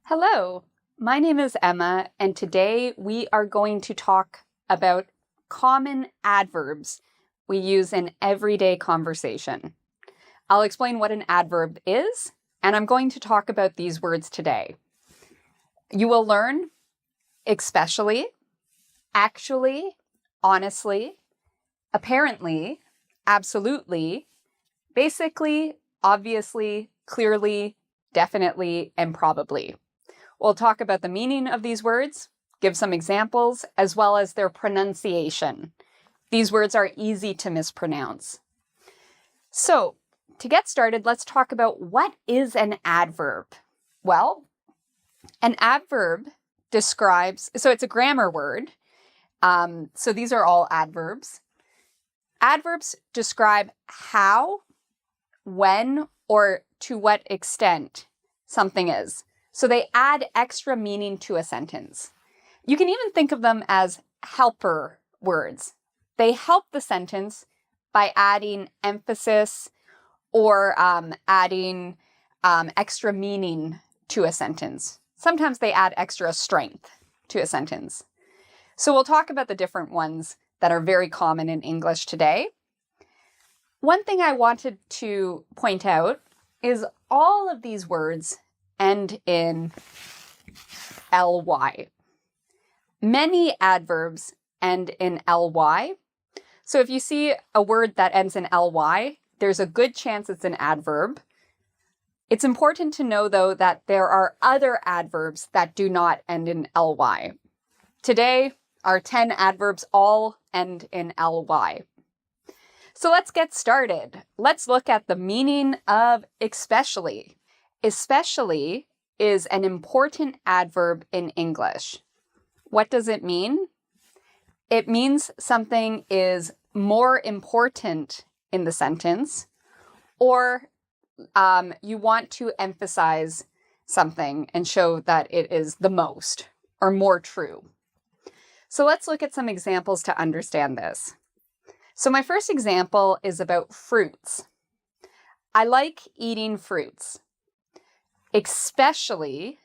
Hello, my name is Emma, and today we are going to talk about common adverbs we use in everyday conversation. I'll explain what an adverb is, and I'm going to talk about these words today. You will learn especially, actually, honestly, apparently, absolutely, basically, obviously, clearly, definitely, and probably. We'll talk about the meaning of these words, give some examples, as well as their pronunciation. These words are easy to mispronounce. So, to get started, let's talk about what is an adverb. Well, an adverb describes, so it's a grammar word. So these are all adverbs. Adverbs describe how, when, or to what extent something is. So they add extra meaning to a sentence. You can even think of them as helper words. They help the sentence by adding emphasis or adding extra meaning to a sentence. Sometimes they add extra strength to a sentence. So we'll talk about the different ones that are very common in English today. One thing I wanted to point out is all of these words end in ly. Many adverbs end in ly. So if you see a word that ends in ly, there's a good chance it's an adverb. It's important to know, though, that there are other adverbs that do not end in ly. Today, our 10 adverbs all end in ly. So let's get started. Let's look at the meaning of especially. Especially is an important adverb in English. What does it mean? It means something is more important in the sentence, or you want to emphasize something and show that it is the most or more true. So let's look at some examples to understand this. So my first example is about fruits. I like eating fruits. Especially,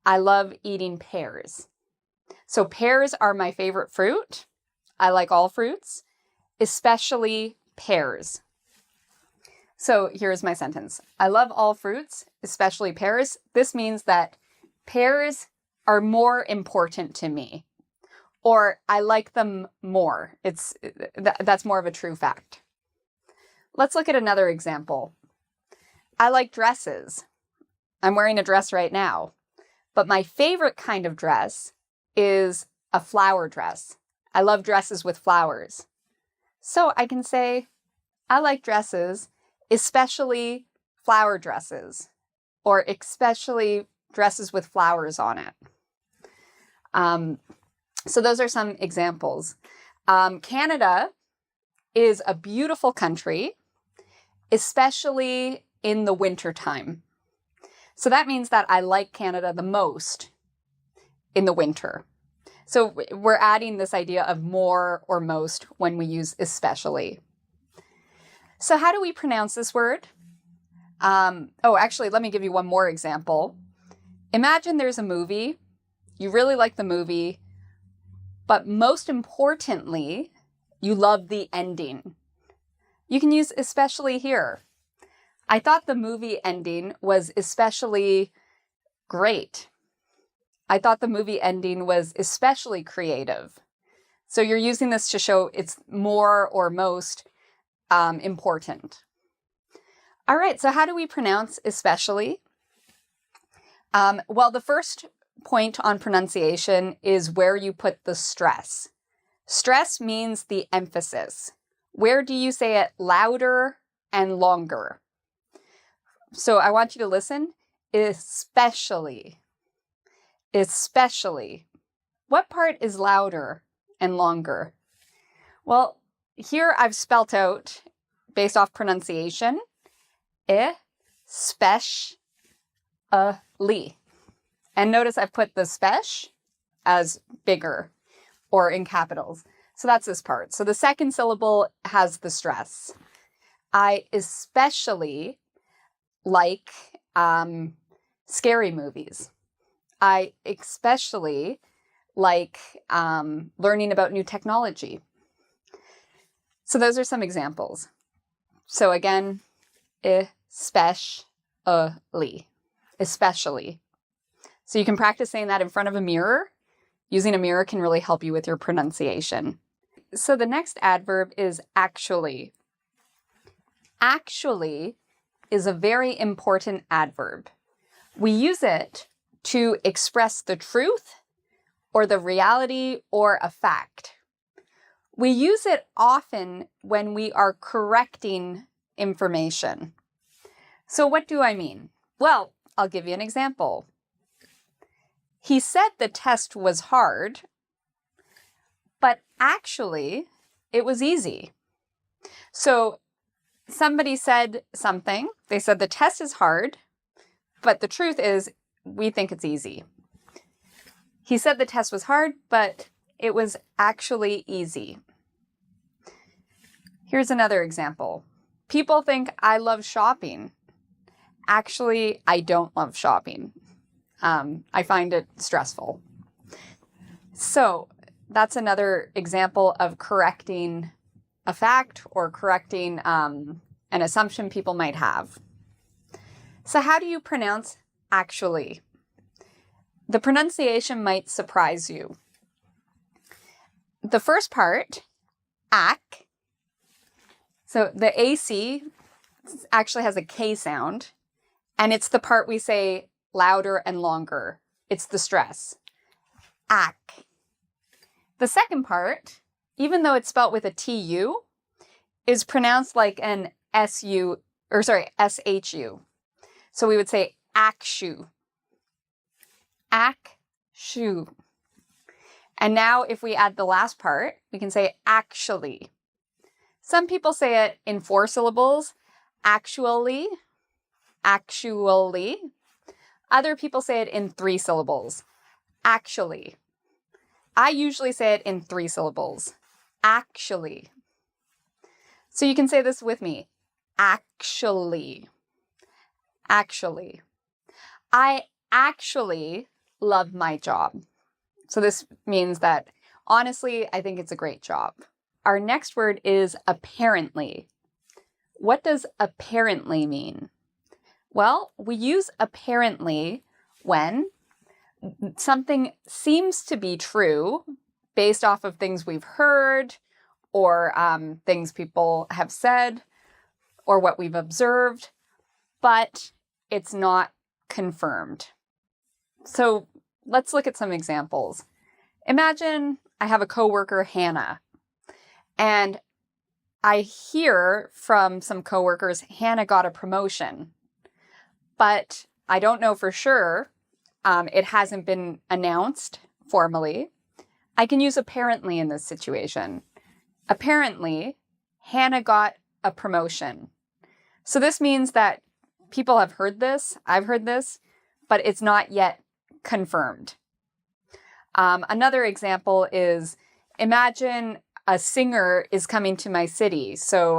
I love eating pears. So pears are my favorite fruit. I like all fruits, especially pears. So here's my sentence. I love all fruits, especially pears. This means that pears are more important to me, or I like them more. That's more of a true fact. Let's look at another example. I like dresses. I'm wearing a dress right now, but my favorite kind of dress is a flower dress. I love dresses with flowers. So I can say, I like dresses, especially flower dresses, or especially dresses with flowers on it. So those are some examples. Canada is a beautiful country, especially in the wintertime. So that means that I like Canada the most in the winter. So we're adding this idea of more or most when we use especially. So how do we pronounce this word? Actually, let me give you one more example. Imagine there's a movie. You really like the movie, but most importantly, you love the ending. You can use especially here. I thought the movie ending was especially great. I thought the movie ending was especially creative. So you're using this to show it's more or most important. All right, so how do we pronounce especially? Well, the first point on pronunciation is where you put the stress. Stress means the emphasis. Where do you say it louder and longer? So I want you to listen. Especially. Especially. What part is louder and longer? Well, here I've spelt out, based off pronunciation, especially. And notice I've put the spesh as bigger or in capitals. So that's this part. So the second syllable has the stress. I especially like scary movies. I especially like learning about new technology. So those are some examples. So again, especially. So you can practice saying that in front of a mirror. Using a mirror can really help you with your pronunciation. So the next adverb is actually. Actually is a very important adverb. We use it to express the truth or the reality or a fact. We use it often when we are correcting information. So what do I mean? Well, I'll give you an example. He said the test was hard, but actually it was easy. So somebody said something. They said the test is hard, but the truth is we think it's easy. He said the test was hard, but it was actually easy. Here's another example. People think I love shopping. Actually, I don't love shopping. I find it stressful. So that's another example of correcting a fact or correcting an assumption people might have. So how do you pronounce actually? The pronunciation might surprise you. The first part, ac, so the AC actually has a K sound, and it's the part we say louder and longer. It's the stress. Ac. The second part, even though it's spelled with a TU, is pronounced like an SHU. So we would say akshu. Akshu. And now if we add the last part, we can say actually. Some people say it in 4 syllables, actually, actually. Other people say it in 3 syllables, actually. I usually say it in 3 syllables, actually. So you can say this with me, actually. Actually. I actually love my job. So this means that, honestly, I think it's a great job. Our next word is apparently. What does apparently mean? Well, we use apparently when something seems to be true based off of things we've heard or things people have said or what we've observed, but it's not confirmed. So let's look at some examples. Imagine I have a coworker, Hannah, and I hear from some coworkers Hannah got a promotion, but I don't know for sure. It hasn't been announced formally. I can use apparently in this situation. Apparently, Hannah got a promotion. So this means that people have heard this, I've heard this, but it's not yet confirmed. Another example is, imagine a singer is coming to my city. So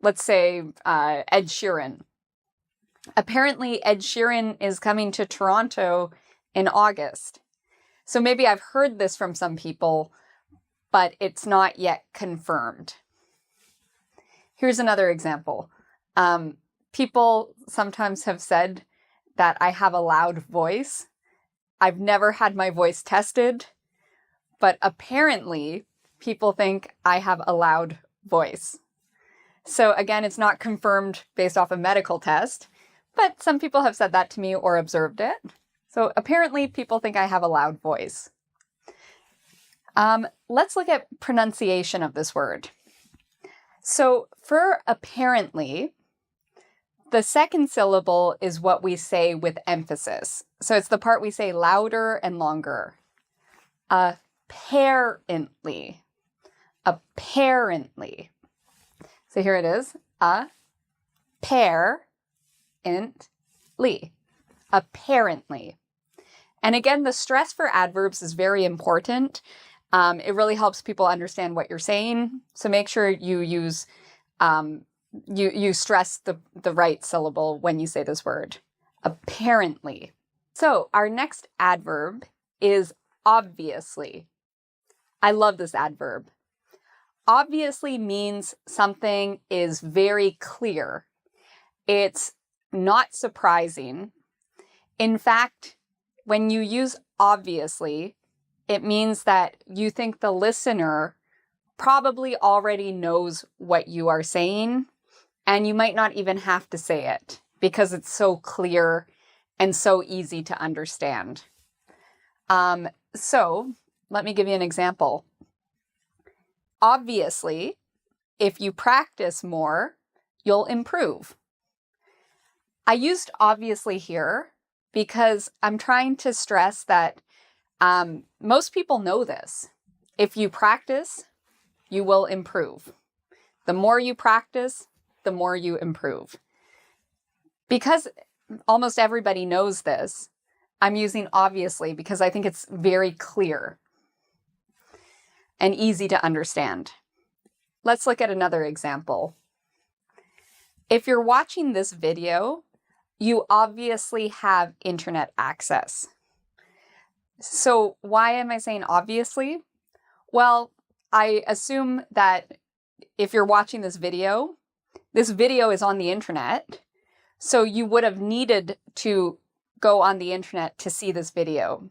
let's say Ed Sheeran. Apparently, Ed Sheeran is coming to Toronto in August. So maybe I've heard this from some people, but it's not yet confirmed. Here's another example. People sometimes have said that I have a loud voice. I've never had my voice tested, but apparently people think I have a loud voice. So again, it's not confirmed based off a medical test, but some people have said that to me or observed it. So apparently people think I have a loud voice. Let's look at pronunciation of this word. So for apparently, the second syllable is what we say with emphasis. So it's the part we say louder and longer. Apparently. Apparently. So here it is. Apparently. Apparently. And again, the stress for adverbs is very important. It really helps people understand what you're saying. So make sure you use you stress the right syllable when you say this word. apparently. So our next adverb is obviously. I love this adverb. Obviously means something is very clear. It's not surprising. In fact, when you use obviously, it means that you think the listener probably already knows what you are saying, and you might not even have to say it because it's so clear and so easy to understand. So let me give you an example. Obviously, if you practice more, you'll improve. I used obviously here because I'm trying to stress that most people know this. If you practice, you will improve. The more you practice, the more you improve. Because almost everybody knows this, I'm using obviously because I think it's very clear and easy to understand. Let's look at another example. If you're watching this video, you obviously have internet access. So why am I saying obviously? Well, I assume that if you're watching this video is on the internet, so you would have needed to go on the internet to see this video.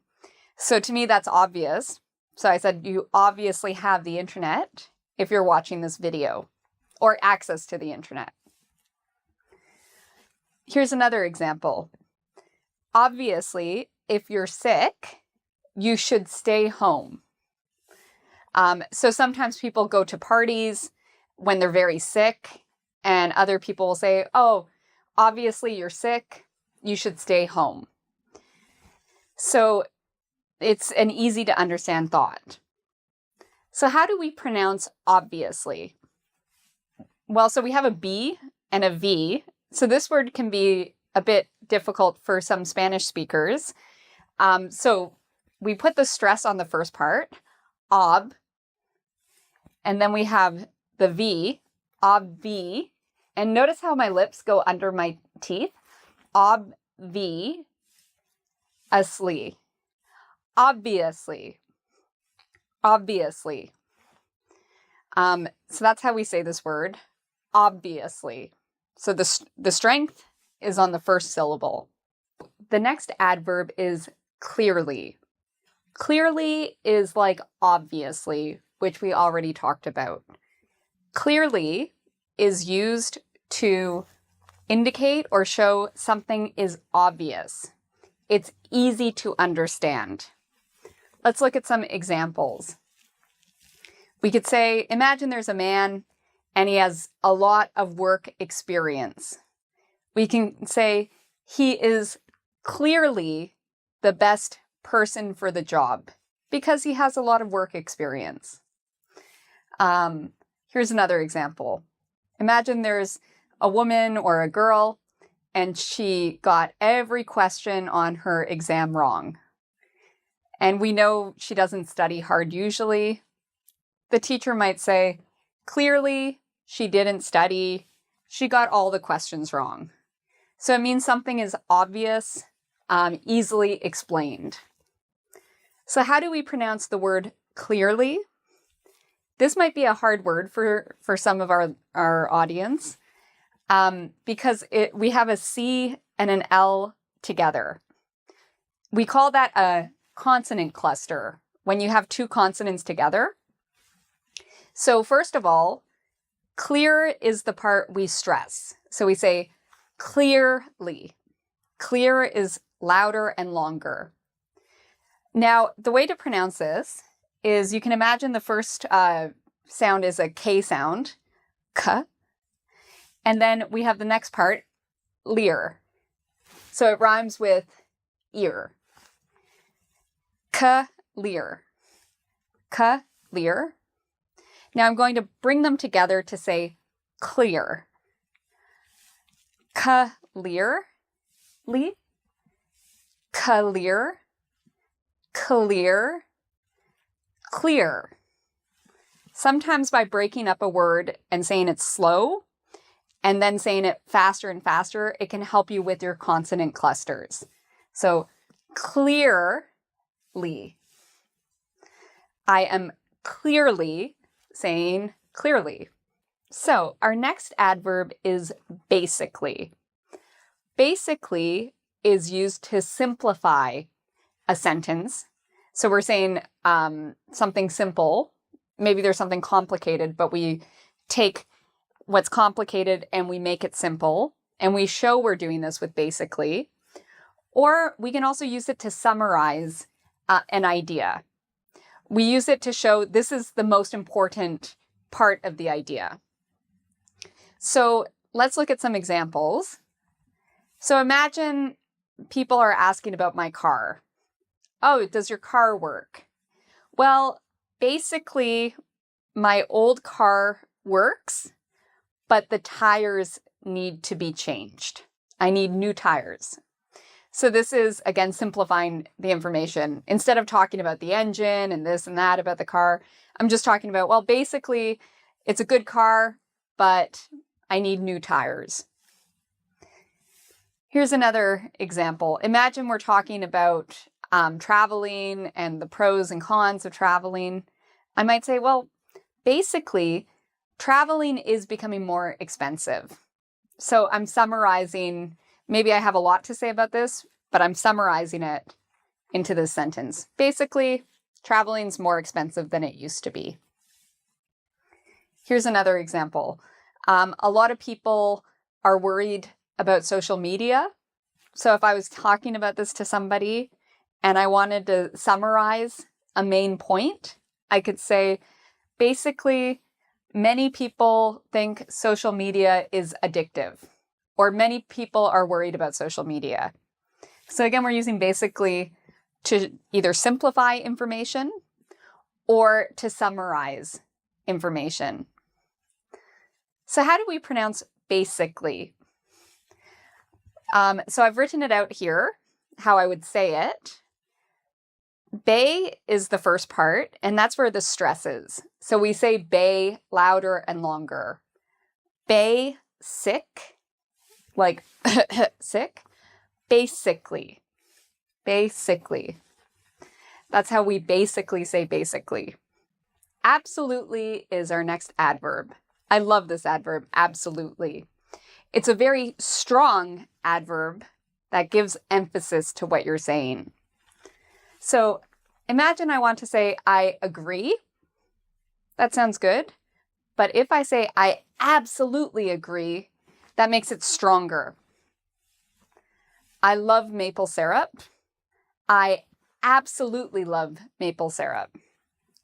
So to me, that's obvious. So I said, you obviously have the internet if you're watching this video or access to the internet. Here's another example. Obviously, if you're sick, you should stay home. So sometimes people go to parties when they're very sick, and other people will say, oh, obviously you're sick, you should stay home. So it's an easy to understand thought. So how do we pronounce obviously? Well, so we have a B and a V. So this word can be a bit difficult for some Spanish speakers. So we put the stress on the first part, ob, and then we have the V, ob-V, and notice how my lips go under my teeth, ob-V, asli, obviously, obviously. So that's how we say this word, obviously. So the strength is on the first syllable. The next adverb is clearly. Clearly is like obviously, which we already talked about. Clearly is used to indicate or show something is obvious. It's easy to understand. Let's look at some examples. We could say, imagine there's a man and he has a lot of work experience. We can say he is clearly the best person for the job because he has a lot of work experience. Here's another example. Imagine there's a woman or a girl and she got every question on her exam wrong. And we know she doesn't study hard usually. The teacher might say, clearly, she didn't study. She got all the questions wrong. So it means something is obvious, easily explained. So how do we pronounce the word clearly? This might be a hard word for some of our audience because we have a C and an L together. We call that a consonant cluster when you have two consonants together. So first of all, clear is the part we stress. So we say clearly. Clear is louder and longer. Now, the way to pronounce this is you can imagine the first sound is a K sound, K. And then we have the next part, leer. So it rhymes with ear. K-leer. K-leer. Now I'm going to bring them together to say clear. Clear, clear, clear, clear. Sometimes by breaking up a word and saying it's slow, and then saying it faster and faster, it can help you with your consonant clusters. So clearly. I am clearly saying clearly. So our next adverb is basically. Basically is used to simplify a sentence. So we're saying something simple. Maybe there's something complicated, but we take what's complicated and we make it simple. And we show we're doing this with basically. Or we can also use it to summarize an idea. We use it to show this is the most important part of the idea. So let's look at some examples. So imagine people are asking about my car. Oh, does your car work? Well, basically, my old car works, but the tires need to be changed. I need new tires. So this is, again, simplifying the information. Instead of talking about the engine and this and that about the car, I'm just talking about, well, basically, it's a good car, but I need new tires. Here's another example. Imagine we're talking about traveling and the pros and cons of traveling. I might say, well, basically, traveling is becoming more expensive. So I'm summarizing. Maybe I have a lot to say about this, but I'm summarizing it into this sentence. Basically, traveling's more expensive than it used to be. Here's another example. A lot of people are worried about social media. So if I was talking about this to somebody and I wanted to summarize a main point, I could say, basically, many people think social media is addictive. Or many people are worried about social media. So again, we're using basically to either simplify information or to summarize information. So how do we pronounce basically? So I've written it out here, how I would say it. Bay is the first part, and that's where the stress is. So we say bay louder and longer. Bay sick. Like sick, basically. That's how we basically say basically. Absolutely is our next adverb. I love this adverb, absolutely. It's a very strong adverb that gives emphasis to what you're saying. So imagine I want to say, I agree. That sounds good. But if I say, I absolutely agree, that makes it stronger. I love maple syrup. I absolutely love maple syrup.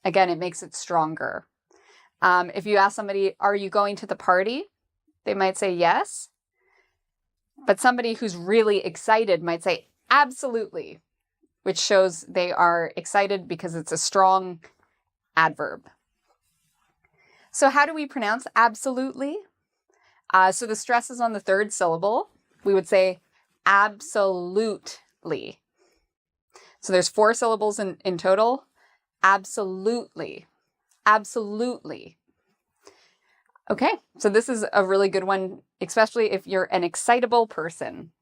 Again, it makes it stronger. If you ask somebody, are you going to the party? They might say yes. But somebody who's really excited might say absolutely, which shows they are excited because it's a strong adverb. So how do we pronounce absolutely? So the stress is on the third syllable. We would say absolutely. So there's 4 syllables in total. Absolutely. Absolutely. Okay, so this is a really good one, especially if you're an excitable person.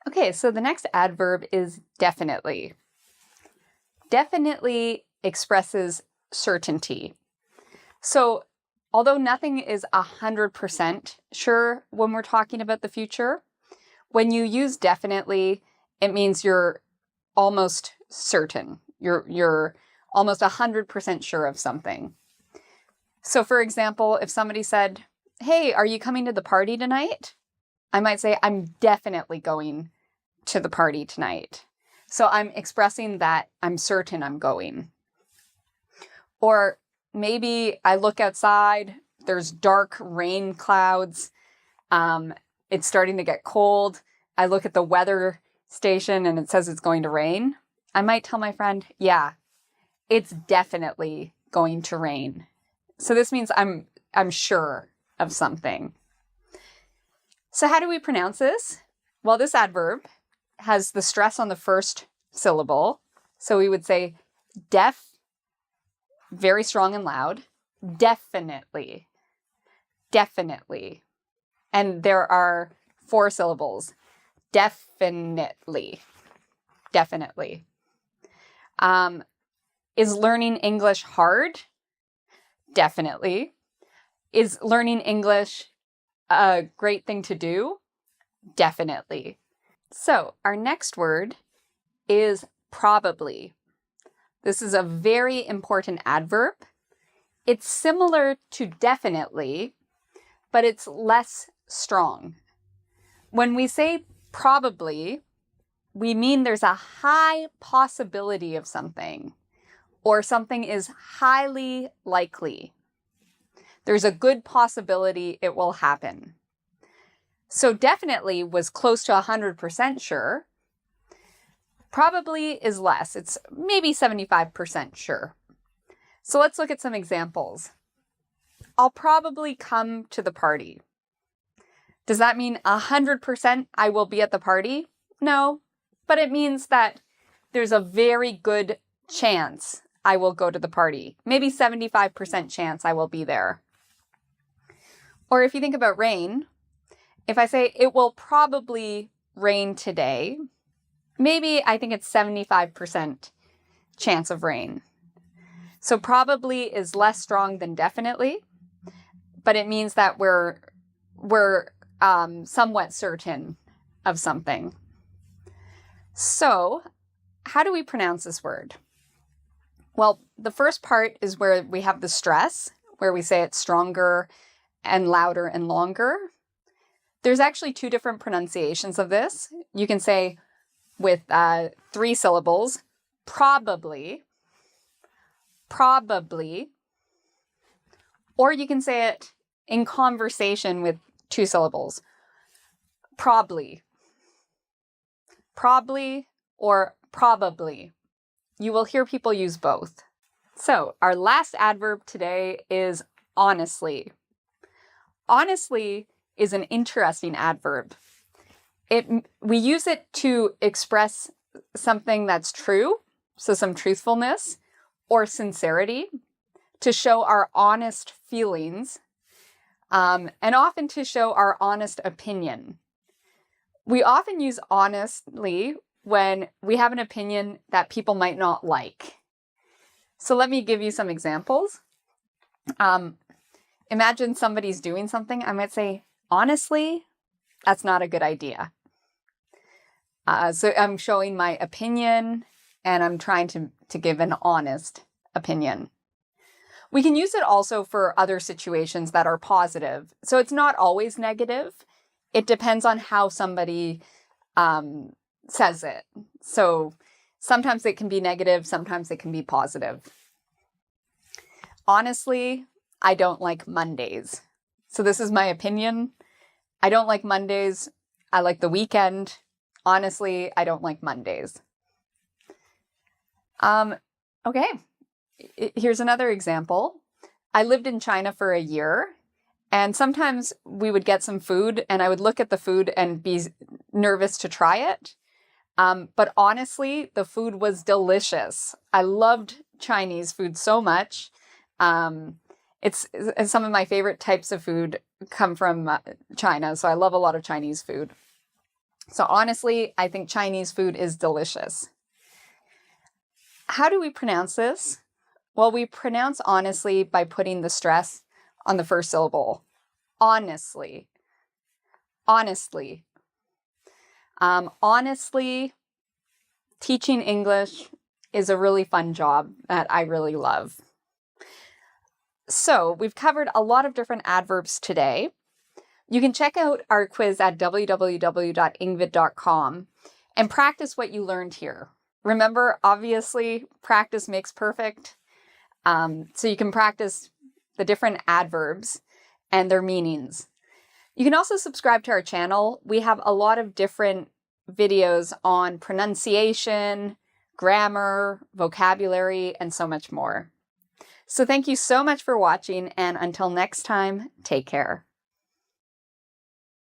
Okay, so the next adverb is definitely. Definitely expresses certainty. So although nothing is 100% sure when we're talking about the future, when you use definitely, it means you're almost certain. You're almost 100% sure of something. So for example, if somebody said, hey, are you coming to the party tonight? I might say, I'm definitely going to the party tonight. So I'm expressing that I'm certain I'm going. Or maybe I look outside, there's dark rain clouds. It's starting to get cold. I look at the weather station and it says it's going to rain. I might tell my friend, yeah, it's definitely going to rain. So this means I'm sure of something. So how do we pronounce this? Well, this adverb has the stress on the first syllable. So we would say def, very strong and loud. Definitely. Definitely. and there are 4 syllables. Definitely. Definitely. Is learning English hard? Definitely. Is learning English a great thing to do? Definitely. So our next word is probably. This is a very important adverb. It's similar to definitely, but it's less strong. When we say probably, we mean there's a high possibility of something, or something is highly likely. There's a good possibility it will happen. So definitely was close to 100% sure. Probably is less. It's maybe 75% sure. So let's look at some examples. I'll probably come to the party. Does that mean 100% I will be at the party? No, but it means that there's a very good chance I will go to the party. Maybe 75% chance I will be there. Or if you think about rain, if I say it will probably rain today, maybe I think it's 75% chance of rain. So probably is less strong than definitely, but it means that we're somewhat certain of something. So how do we pronounce this word? Well, the first part is where we have the stress, where we say it's stronger and louder and longer. There's actually 2 different pronunciations of this. You can say with 3 syllables, probably, or you can say it in conversation with 2 syllables, probably, or probably. You will hear people use both. So our last adverb today is honestly. Honestly is an interesting adverb. We use it to express something that's true, so some truthfulness or sincerity, to show our honest feelings, and often to show our honest opinion. We often use honestly when we have an opinion that people might not like. So let me give you some examples. Imagine somebody's doing something. I might say, honestly, that's not a good idea. So I'm showing my opinion and I'm trying to give an honest opinion. We can use it also for other situations that are positive. So it's not always negative. It depends on how somebody says it. So sometimes it can be negative, sometimes it can be positive. Honestly, I don't like Mondays. So this is my opinion. I don't like Mondays. I like the weekend. Honestly, I don't like Mondays. Okay, here's another example. I lived in China for a year, and sometimes we would get some food and I would look at the food and be nervous to try it. But honestly, the food was delicious. I loved Chinese food so much. It's some of my favorite types of food come from China, so I love a lot of Chinese food. So honestly, I think Chinese food is delicious. How do we pronounce this? Well, we pronounce honestly by putting the stress on the first syllable. Honestly. Honestly. Honestly, teaching English is a really fun job that I really love. So we've covered a lot of different adverbs today. You can check out our quiz at www.ingvid.com and practice what you learned here. Remember, obviously, practice makes perfect. So you can practice the different adverbs and their meanings. You can also subscribe to our channel. We have a lot of different videos on pronunciation, grammar, vocabulary, and so much more. So thank you so much for watching, and until next time, take care.